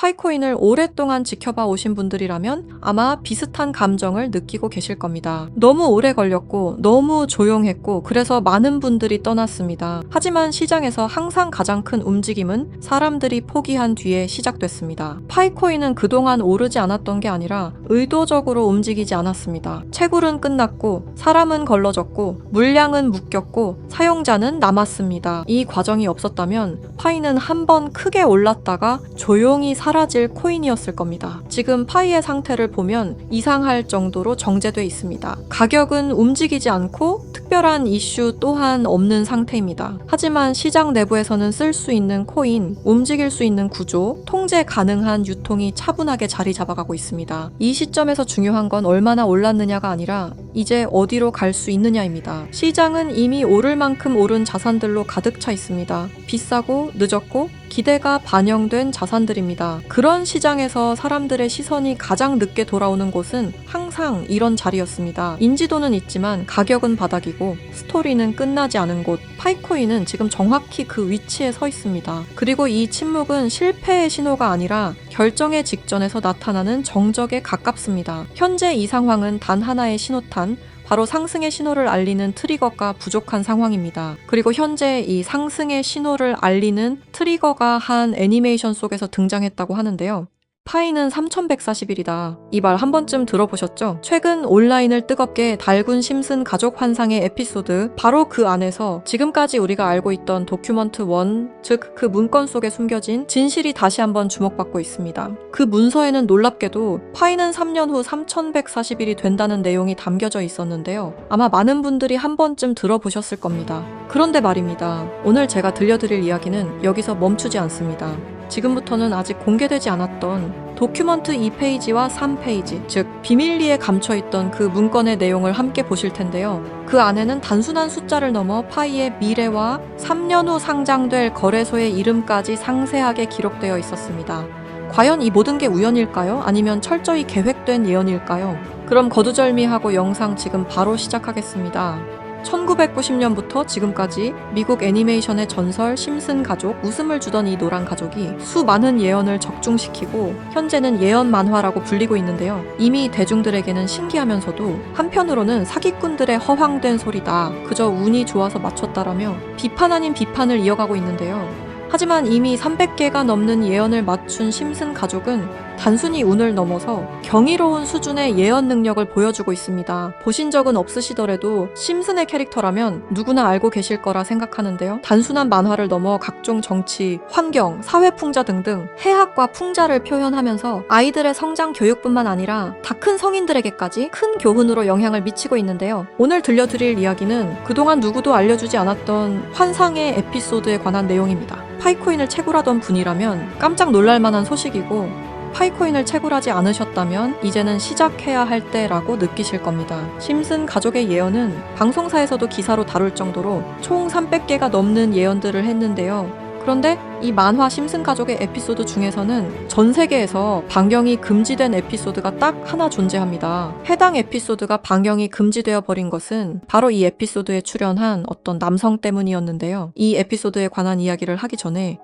파이코인을 오랫동안 지켜봐 오신 분들이라면 아마 비슷한 감정을 느끼고 계실 겁니다. 너무 오래 걸렸고 너무 조용했고 그래서 많은 분들이 떠났습니다. 하지만 시장에서 항상 가장 큰 움직임은 사람들이 포기한 뒤에 시작됐습니다. 파이코인은 그동안 오르지 않았던 게 아니라 의도적으로 움직이지 않았습니다. 채굴은 끝났고 사람은 걸러졌고 물량은 묶였고 사용자는 남았습니다. 이 과정이 없었다면 파이는 한번 크게 올랐다가 조용히 사라질 코인이었을 겁니다. 지금 파이의 상태를 보면 이상할 정도로 정제돼 있습니다. 가격은 움직이지 않고 특별한 이슈 또한 없는 상태입니다. 하지만 시장 내부에서는 쓸 수 있는 코인, 움직일 수 있는 구조, 통제 가능한 유통이 차분하게 자리 잡아가고 있습니다. 이 시점에서 중요한 건 얼마나 올랐느냐가 아니라 이제 어디로 갈 수 있느냐입니다. 시장은 이미 오를 만큼 오른 자산들로 가득 차 있습니다. 비싸고 늦었고 기대가 반영된 자산들입니다. 그런 시장에서 사람들의 시선이 가장 늦게 돌아오는 곳은 항상 이런 자리였습니다. 인지도는 있지만 가격은 바닥이고 스토리는 끝나지 않은 곳. 파이코인은 지금 정확히 그 위치에 서 있습니다. 그리고 이 침묵은 실패의 신호가 아니라 결정의 직전에서 나타나는 정적에 가깝습니다. 현재 이 상황은 단 하나의 신호탄, 바로 상승의 신호를 알리는 트리거가 부족한 상황입니다. 그리고 현재 이 상승의 신호를 알리는 트리거가 한 애니메이션 속에서 등장했다고 하는데요. 파이는 3140일이다. 이 말 한 번쯤 들어보셨죠? 최근 온라인을 뜨겁게 달군 심슨 가족 환상의 에피소드, 바로 그 안에서 지금까지 우리가 알고 있던 도큐먼트 1, 즉 그 문건 속에 숨겨진 진실이 다시 한번 주목받고 있습니다. 그 문서에는 놀랍게도 파이는 3년 후 3140일이 된다는 내용이 담겨져 있었는데요. 아마 많은 분들이 한 번쯤 들어보셨을 겁니다. 그런데 말입니다. 오늘 제가 들려드릴 이야기는 여기서 멈추지 않습니다. 지금부터는 아직 공개되지 않았던 도큐먼트 2페이지와 3페이지, 즉 비밀리에 감춰있던 그 문건의 내용을 함께 보실 텐데요. 그 안에는 단순한 숫자를 넘어 파이의 미래와 3년 후 상장될 거래소의 이름까지 상세하게 기록되어 있었습니다. 과연 이 모든 게 우연일까요? 아니면 철저히 계획된 예언일까요? 그럼 거두절미하고 영상 지금 바로 시작하겠습니다. 1990년부터 지금까지 미국 애니메이션의 전설 심슨 가족, 웃음을 주던 이 노란 가족이 수많은 예언을 적중시키고 현재는 예언 만화라고 불리고 있는데요. 이미 대중들에게는 신기하면서도 한편으로는 사기꾼들의 허황된 소리다, 그저 운이 좋아서 맞췄다라며 비판 아닌 비판을 이어가고 있는데요. 하지만 이미 300개가 넘는 예언을 맞춘 심슨 가족은 단순히 운을 넘어서 경이로운 수준의 예언 능력을 보여주고 있습니다. 보신 적은 없으시더라도 심슨의 캐릭터라면 누구나 알고 계실 거라 생각하는데요. 단순한 만화를 넘어 각종 정치, 환경, 사회 풍자 등등 해학과 풍자를 표현하면서 아이들의 성장 교육뿐만 아니라 다 큰 성인들에게까지 큰 교훈으로 영향을 미치고 있는데요. 오늘 들려드릴 이야기는 그동안 누구도 알려주지 않았던 환상의 에피소드에 관한 내용입니다. 파이코인을 채굴하던 분이라면 깜짝 놀랄 만한 소식이고, 파이코인을 채굴하지 않으셨다면 이제는 시작해야 할 때라고 느끼실 겁니다. 심슨 가족의 예언은 방송사에서도 기사로 다룰 정도로 총 300개가 넘는 예언들을 했는데요. 그런데 이 만화 심슨 가족의 에피소드 중에서는 전 세계에서 방영이 금지된 에피소드가 딱 하나 존재합니다. 해당 에피소드가 방영이 금지되어 버린 것은 바로 이 에피소드에 출연한 어떤 남성 때문이었는데요. 이 에피소드에 관한 이야기를 하기 전에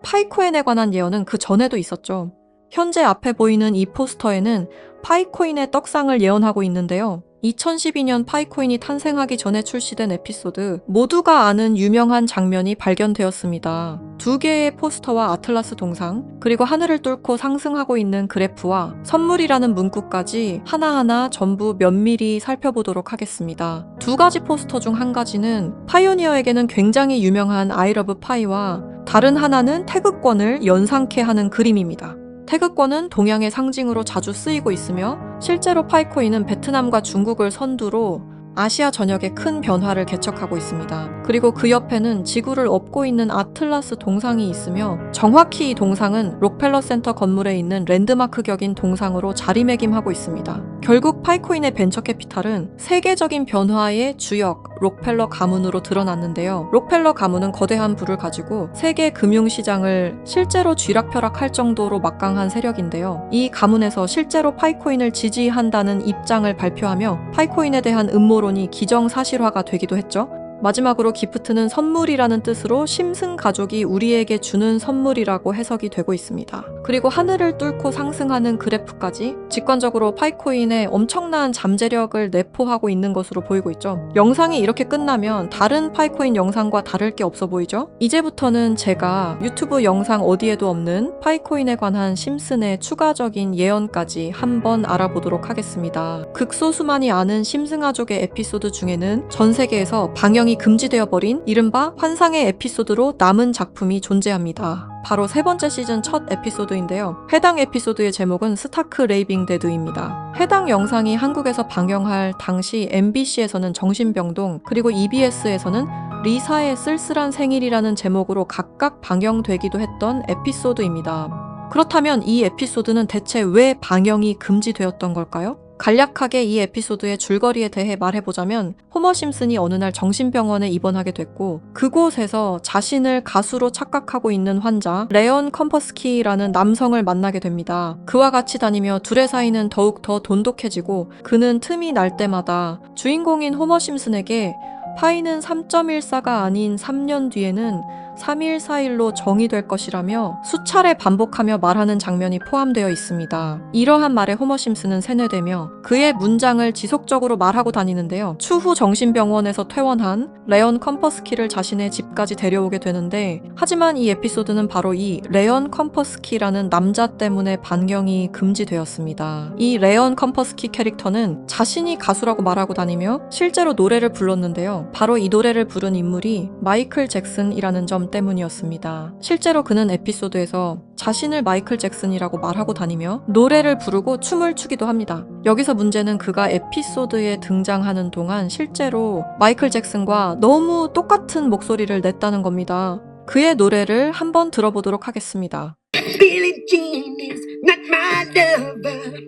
파이코인에 관한 예언은 그 전에도 있었죠. 현재 앞에 보이는 이 포스터에는 파이코인의 떡상을 예언하고 있는데요. 2012년 파이코인이 탄생하기 전에 출시된 에피소드, 모두가 아는 유명한 장면이 발견되었습니다. 2개의 포스터와 아틀라스 동상, 그리고 하늘을 뚫고 상승하고 있는 그래프와 선물이라는 문구까지 하나하나 전부 면밀히 살펴보도록 하겠습니다. 2가지 포스터 중 한 가지는 파이오니어에게는 굉장히 유명한 I love 파이와 다른 하나는 태극권을 연상케 하는 그림입니다. 태극권은 동양의 상징으로 자주 쓰이고 있으며 실제로 파이코인은 베트남과 중국을 선두로 아시아 전역에 큰 변화를 개척하고 있습니다. 그리고 그 옆에는 지구를 업고 있는 아틀라스 동상이 있으며 정확히 이 동상은 록펠러 센터 건물에 있는 랜드마크 격인 동상으로 자리매김하고 있습니다. 결국 파이코인의 벤처 캐피탈은 세계적인 변화의 주역 록펠러 가문으로 드러났는데요. 록펠러 가문은 거대한 부를 가지고 세계 금융시장을 실제로 쥐락펴락할 정도로 막강한 세력인데요. 이 가문에서 실제로 파이코인을 지지한다는 입장을 발표하며 파이코인에 대한 음모론이 기정사실화가 되기도 했죠. 마지막으로 기프트는 선물이라는 뜻으로 심슨 가족이 우리에게 주는 선물이라고 해석이 되고 있습니다. 그리고 하늘을 뚫고 상승하는 그래프까지 직관적으로 파이코인의 엄청난 잠재력을 내포하고 있는 것으로 보이고 있죠. 영상이 이렇게 끝나면 다른 파이코인 영상과 다를 게 없어 보이죠? 이제부터는 제가 유튜브 영상 어디에도 없는 파이코인에 관한 심슨의 추가적인 예언까지 한번 알아보도록 하겠습니다. 극소수만이 아는 심슨 가족의 에피소드 중에는 전 세계에서 방영이 금지되어 버린 이른바 환상의 에피소드로 남은 작품이 존재합니다. 바로 세 번째 시즌 첫 에피소드인데요. 해당 에피소드의 제목은 스타크 레이빙 데드입니다. 해당 영상이 한국에서 방영할 당시 MBC에서는 정신병동, 그리고 EBS에서는 리사의 쓸쓸한 생일이라는 제목으로 각각 방영되기도 했던 에피소드입니다. 그렇다면 이 에피소드는 대체 왜 방영이 금지되었던 걸까요? 간략하게 이 에피소드의 줄거리에 대해 말해보자면 호머 심슨이 어느 날 정신병원에 입원하게 됐고 그곳에서 자신을 가수로 착각하고 있는 환자 레온 컴퍼스키라는 남성을 만나게 됩니다. 그와 같이 다니며 둘의 사이는 더욱 더 돈독해지고 그는 틈이 날 때마다 주인공인 호머 심슨에게 파이는 3.14가 아닌 3년 뒤에는 3.141로 정의될 것이라며 수차례 반복하며 말하는 장면이 포함되어 있습니다. 이러한 말에 호머 심슨은 세뇌되며 그의 문장을 지속적으로 말하고 다니는데요. 추후 정신병원에서 퇴원한 레온 컴퍼스키를 자신의 집까지 데려오게 되는데 하지만 이 에피소드는 바로 이 레온 컴퍼스키라는 남자 때문에 방영이 금지되었습니다. 이 레온 컴퍼스키 캐릭터는 자신이 가수라고 말하고 다니며 실제로 노래를 불렀는데요. 바로 이 노래를 부른 인물이 마이클 잭슨이라는 점 때문이었습니다. 실제로 그는 에피소드에서 자신을 마이클 잭슨이라고 말하고 다니며 노래를 부르고 춤을 추기도 합니다. 여기서 문제는 그가 에피소드에 등장하는 동안 실제로 마이클 잭슨과 너무 똑같은 목소리를 냈다는 겁니다. 그의 노래를 한번 들어보도록 하겠습니다. Billie Jean is not my lover.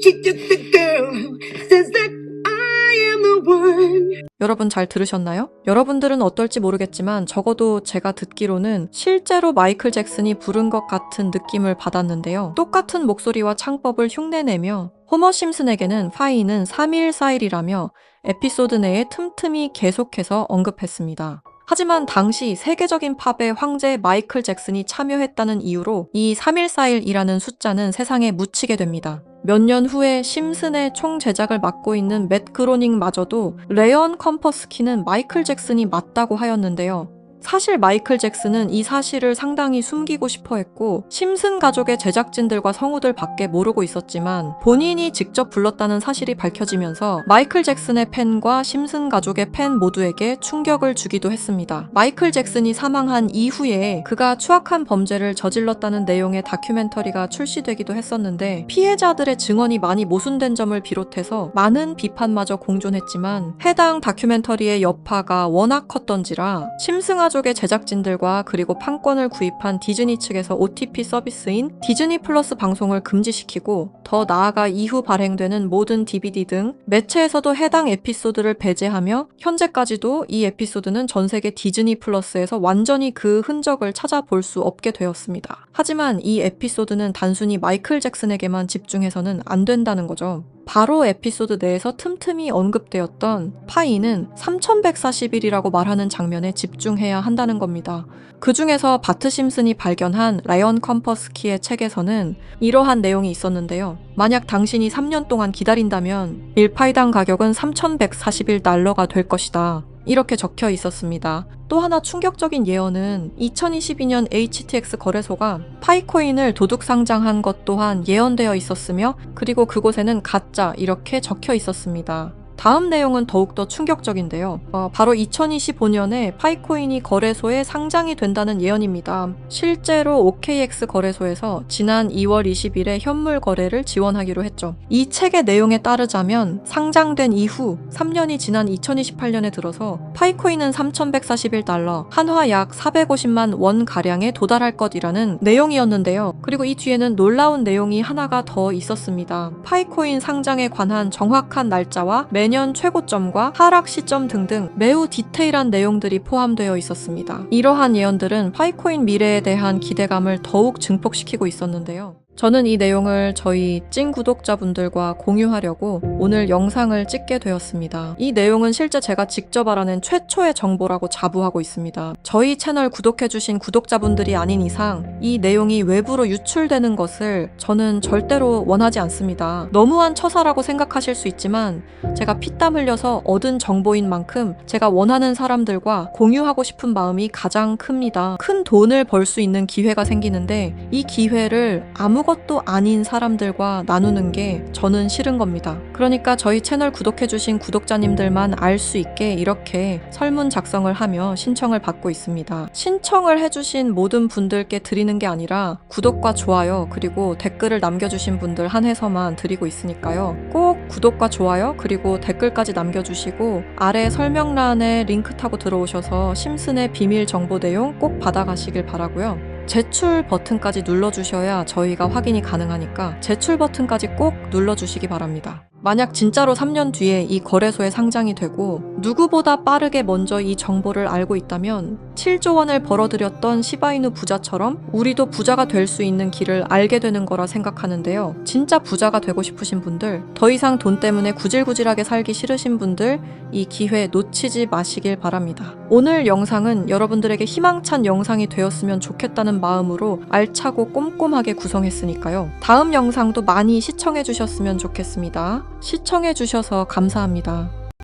She took the girl who says that I am the one. 여러분 잘 들으셨나요? 여러분들은 어떨지 모르겠지만 적어도 제가 듣기로는 실제로 마이클 잭슨이 부른 것 같은 느낌을 받았는데요. 똑같은 목소리와 창법을 흉내내며 호머 심슨에게는 파이는 3.141이라며 에피소드 내에 틈틈이 계속해서 언급했습니다. 하지만 당시 세계적인 팝의 황제 마이클 잭슨이 참여했다는 이유로 이 3.141이라는 숫자는 세상에 묻히게 됩니다. 몇 년 후에 심슨의 총 제작을 맡고 있는 맷 그로닝마저도 레온 컴퍼스키는 마이클 잭슨이 맞다고 하였는데요. 사실 마이클 잭슨은 이 사실을 상당히 숨기고 싶어 했고 심슨 가족의 제작진들과 성우들 밖에 모르고 있었지만 본인이 직접 불렀다는 사실이 밝혀지면서 마이클 잭슨의 팬과 심슨 가족의 팬 모두에게 충격을 주기도 했습니다. 마이클 잭슨이 사망한 이후에 그가 추악한 범죄를 저질렀다는 내용의 다큐멘터리가 출시되기도 했었는데 피해자들의 증언이 많이 모순된 점을 비롯해서 많은 비판마저 공존했지만 해당 다큐멘터리의 여파가 워낙 컸던지라 심슨 가족의 제작진들과 그리고 판권을 구입한 디즈니 측에서 OTP 서비스인 디즈니 플러스 방송을 금지시키고 더 나아가 이후 발행되는 모든 DVD 등 매체에서도 해당 에피소드를 배제하며 현재까지도 이 에피소드는 전 세계 디즈니 플러스에서 완전히 그 흔적을 찾아볼 수 없게 되었습니다. 하지만 이 에피소드는 단순히 마이클 잭슨에게만 집중해서는 안 된다는 거죠. 바로 에피소드 내에서 틈틈이 언급되었던 파이는 3141이라고 말하는 장면에 집중해야 한다는 겁니다. 그 중에서 바트 심슨이 발견한 라이언 컴퍼스키의 책에서는 이러한 내용이 있었는데요. 만약 당신이 3년 동안 기다린다면 1파이당 가격은 3141달러가 될 것이다. 이렇게 적혀 있었습니다. 또 하나 충격적인 예언은 2022년 HTX 거래소가 파이코인을 도둑 상장한 것 또한 예언되어 있었으며 그리고 그곳에는 가짜 이렇게 적혀 있었습니다. 다음 내용은 더욱더 충격적인데요. 바로 2025년에 파이코인이 거래소에 상장이 된다는 예언입니다. 실제로 OKX 거래소에서 지난 2월 20일에 현물 거래를 지원하기로 했죠. 이 책의 내용에 따르자면 상장된 이후 3년이 지난 2028년에 들어서 파이코인은 3,141달러, 한화 약 450만 원 가량에 도달할 것이라는 내용이었는데요. 그리고 이 뒤에는 놀라운 내용이 하나가 더 있었습니다. 파이코인 상장에 관한 정확한 날짜와 매년 최고점과 하락 시점 등등 매우 디테일한 내용들이 포함되어 있었습니다. 이러한 예언들은 파이코인 미래에 대한 기대감을 더욱 증폭시키고 있었는데요. 저는 이 내용을 저희 찐 구독자분들과 공유하려고 오늘 영상을 찍게 되었습니다. 이 내용은 실제 제가 직접 알아낸 최초의 정보라고 자부하고 있습니다. 저희 채널 구독해주신 구독자분들이 아닌 이상 이 내용이 외부로 유출되는 것을 저는 절대로 원하지 않습니다. 너무한 처사라고 생각하실 수 있지만 제가 피땀 흘려서 얻은 정보인 만큼 제가 원하는 사람들과 공유하고 싶은 마음이 가장 큽니다. 큰 돈을 벌 수 있는 기회가 생기는데 이 기회를 아무것도 아닌 사람들과 나누는 게 저는 싫은 겁니다. 그러니까 저희 채널 구독해주신 구독자님들만 알 수 있게 이렇게 설문 작성을 하며 신청을 받고 있습니다. 신청을 해주신 모든 분들께 드리는 게 아니라 구독과 좋아요 그리고 댓글을 남겨주신 분들 한해서만 드리고 있으니까요. 꼭 구독과 좋아요 그리고 댓글까지 남겨주시고 아래 설명란에 링크 타고 들어오셔서 심슨의 비밀 정보 내용 꼭 받아가시길 바라고요. 제출 버튼까지 눌러주셔야 저희가 확인이 가능하니까 제출 버튼까지 꼭 눌러주시기 바랍니다. 만약 진짜로 3년 뒤에 이 거래소에 상장이 되고 누구보다 빠르게 먼저 이 정보를 알고 있다면 7조 원을 벌어들였던 시바이누 부자처럼 우리도 부자가 될 수 있는 길을 알게 되는 거라 생각하는데요. 진짜 부자가 되고 싶으신 분들, 더 이상 돈 때문에 구질구질하게 살기 싫으신 분들 이 기회 놓치지 마시길 바랍니다. 오늘 영상은 여러분들에게 희망찬 영상이 되었으면 좋겠다는 마음으로 알차고 꼼꼼하게 구성했으니까요. 다음 영상도 많이 시청해 주셨으면 좋겠습니다. 시청해 주셔서 감사합니다.